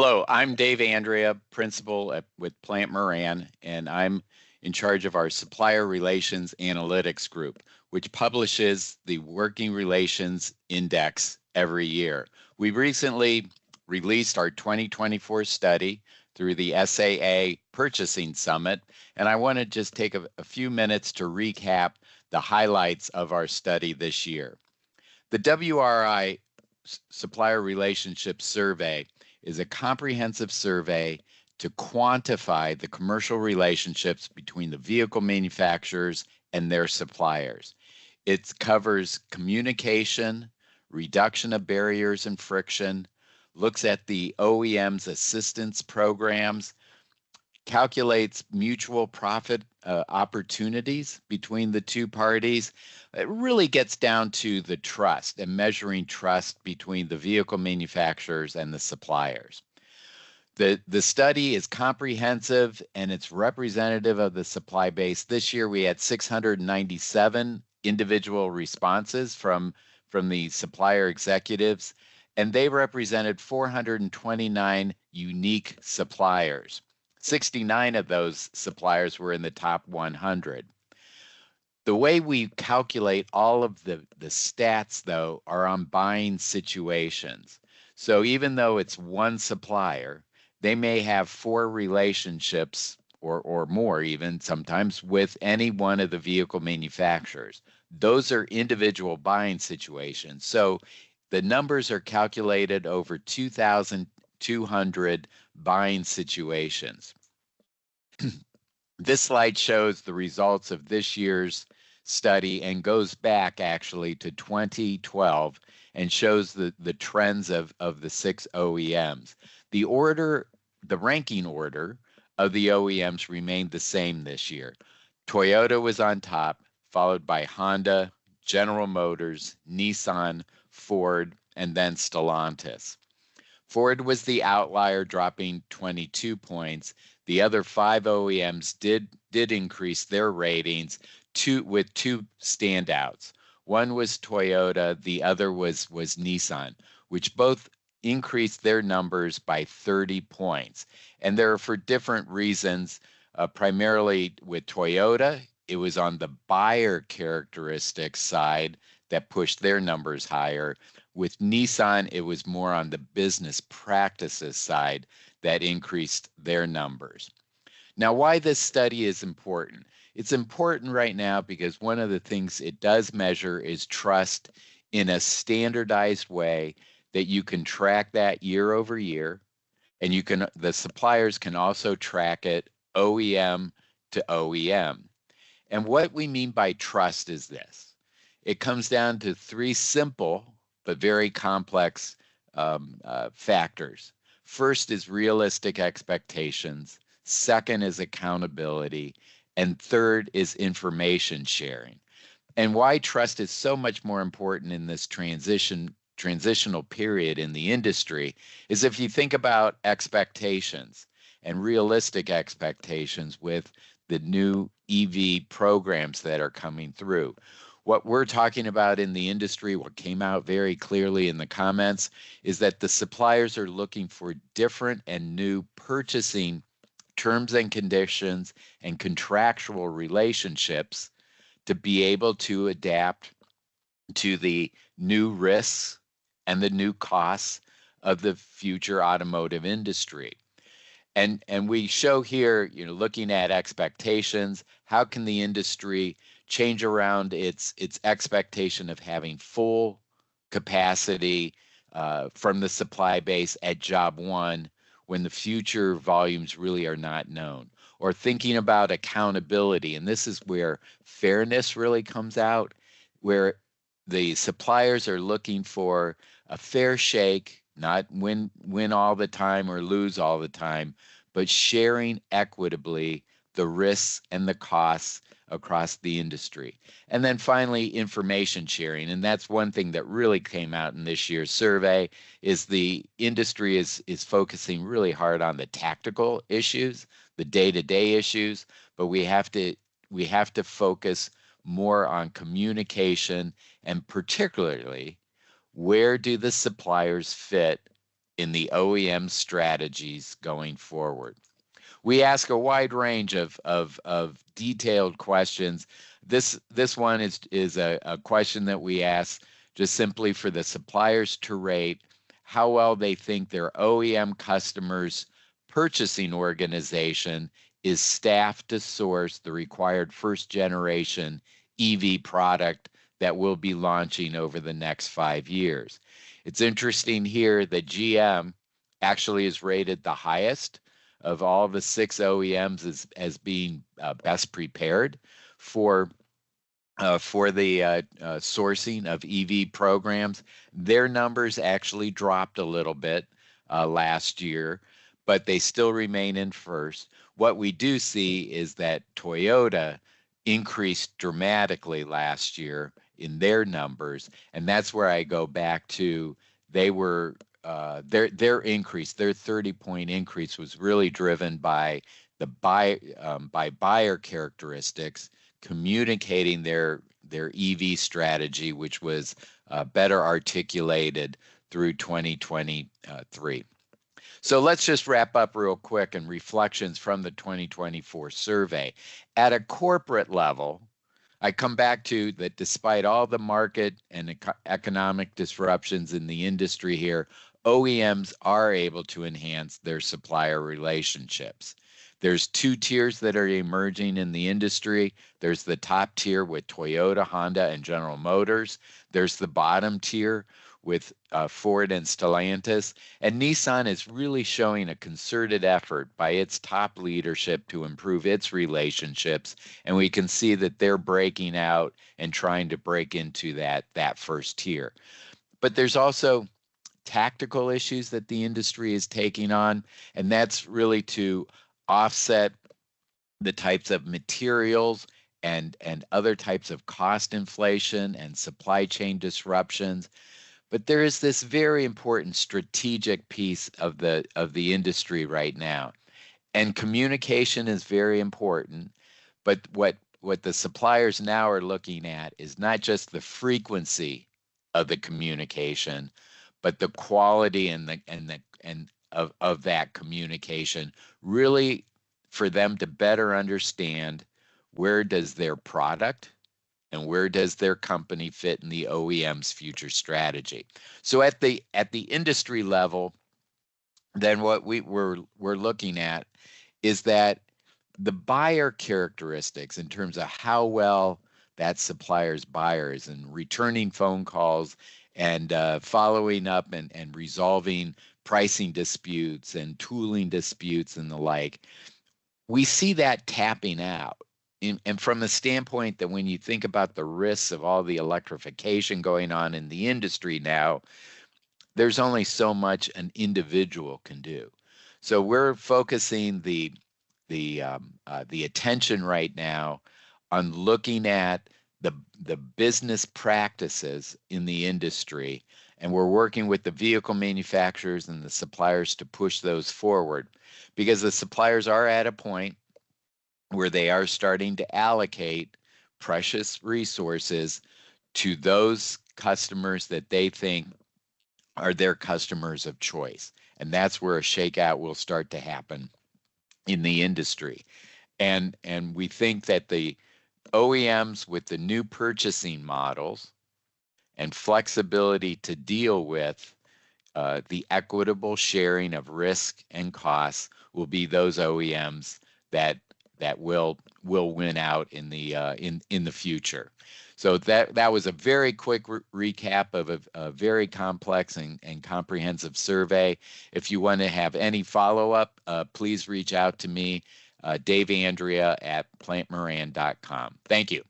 Hello, I'm Dave Andrea, principal with Plant Moran, and I'm in charge of our Supplier Relations Analytics Group, which publishes the Working Relations Index every year. We recently released our 2024 study through the SAA Purchasing Summit, and I want to just take a few minutes to recap the highlights of our study this year. The WRI Supplier Relationship Survey is a comprehensive survey to quantify the commercial relationships between the vehicle manufacturers and their suppliers. It covers communication, reduction of barriers and friction, looks at the OEM's assistance programs, calculates mutual profit opportunities between the two parties. It really gets down to the trust and measuring trust between the vehicle manufacturers and the suppliers. The study is comprehensive and it's representative of the supply base. This year we had 697 individual responses from the supplier executives, and they represented 429 unique suppliers. 69 of those suppliers were in the top 100. The way we calculate all of the stats, though, are on buying situations. So even though it's one supplier, they may have 4 relationships or more even sometimes with any one of the vehicle manufacturers. Those are individual buying situations. So the numbers are calculated over 2,200 buying situations. This slide shows the results of this year's study and goes back actually to 2012 and shows the trends of the 6 OEMs. The ranking order of the OEMs remained the same this year. Toyota was on top, followed by Honda, General Motors, Nissan, Ford, and then Stellantis. Ford was the outlier, dropping 22 points. The other 5 OEMs did increase their ratings with 2 standouts. One was Toyota, the other was Nissan, which both increased their numbers by 30 points. And they're for different reasons. Primarily with Toyota, it was on the buyer characteristics side that pushed their numbers higher. With Nissan, it was more on the business practices side that increased their numbers. Now, why this study is important? It's important right now because one of the things it does measure is trust in a standardized way that you can track that year over year, and the suppliers can also track it OEM to OEM. And what we mean by trust is this. It comes down to 3 simple but very complex factors. First is realistic expectations. Second is accountability. And third is information sharing. And why trust is so much more important in this transitional period in the industry is if you think about expectations and realistic expectations with the new EV programs that are coming through. What we're talking about in the industry, what came out very clearly in the comments, is that the suppliers are looking for different and new purchasing terms and conditions and contractual relationships to be able to adapt to the new risks and the new costs of the future automotive industry. And we show here, looking at expectations, how can the industry change around its expectation of having full capacity from the supply base at job one when the future volumes really are not known, or thinking about accountability. And this is where fairness really comes out, where the suppliers are looking for a fair shake, not win all the time or lose all the time, but sharing equitably the risks and the costs across the industry. And then finally, information sharing. And that's one thing that really came out in this year's survey is the industry is focusing really hard on the tactical issues, the day-to-day issues, but we have to focus more on communication and particularly where do the suppliers fit in the OEM strategies going forward. We ask a wide range of detailed questions. This one is a question that we ask just simply for the suppliers to rate how well they think their OEM customers' purchasing organization is staffed to source the required first generation EV product that we'll be launching over the next 5 years. It's interesting here that GM actually is rated the highest of all the 6 OEMs as being best prepared for the sourcing of EV programs. Their numbers actually dropped a little bit last year, but they still remain in first. What we do see is that Toyota increased dramatically last year in their numbers, and that's where I go back to they were their increase, their 30-point increase was really driven by by buyer characteristics communicating their EV strategy, which was better articulated through 2023. So let's just wrap up real quick and reflections from the 2024 survey. At a corporate level, I come back to that despite all the market and economic disruptions in the industry here, OEMs are able to enhance their supplier relationships. There's 2 tiers that are emerging in the industry. There's the top tier with Toyota, Honda, and General Motors. There's the bottom tier with Ford and Stellantis. And Nissan is really showing a concerted effort by its top leadership to improve its relationships. And we can see that they're breaking out and trying to break into that first tier. But there's also tactical issues that the industry is taking on, and that's really to offset the types of materials and other types of cost inflation and supply chain disruptions. But there is this very important strategic piece of the industry right now. And communication is very important, but what the suppliers now are looking at is not just the frequency of the communication, but the quality of that communication, really for them to better understand where does their product and where does their company fit in the OEM's future strategy. So at the industry level, then what we're looking at is that the buyer characteristics in terms of how well that supplier's buyers and returning phone calls and following up and resolving pricing disputes and tooling disputes and the like, we see that tapping out. And from the standpoint that when you think about the risks of all the electrification going on in the industry now, there's only so much an individual can do. So we're focusing the attention right now on looking at the business practices in the industry, and we're working with the vehicle manufacturers and the suppliers to push those forward, because the suppliers are at a point where they are starting to allocate precious resources to those customers that they think are their customers of choice. And that's where a shakeout will start to happen in the industry. And we think that the OEMs with the new purchasing models and flexibility to deal with the equitable sharing of risk and costs will be those OEMs that will win out in the future. So that was a very quick recap of a very complex and comprehensive survey. If you want to have any follow-up, please reach out to me, Dave Andrea at plantemoran.com. Thank you.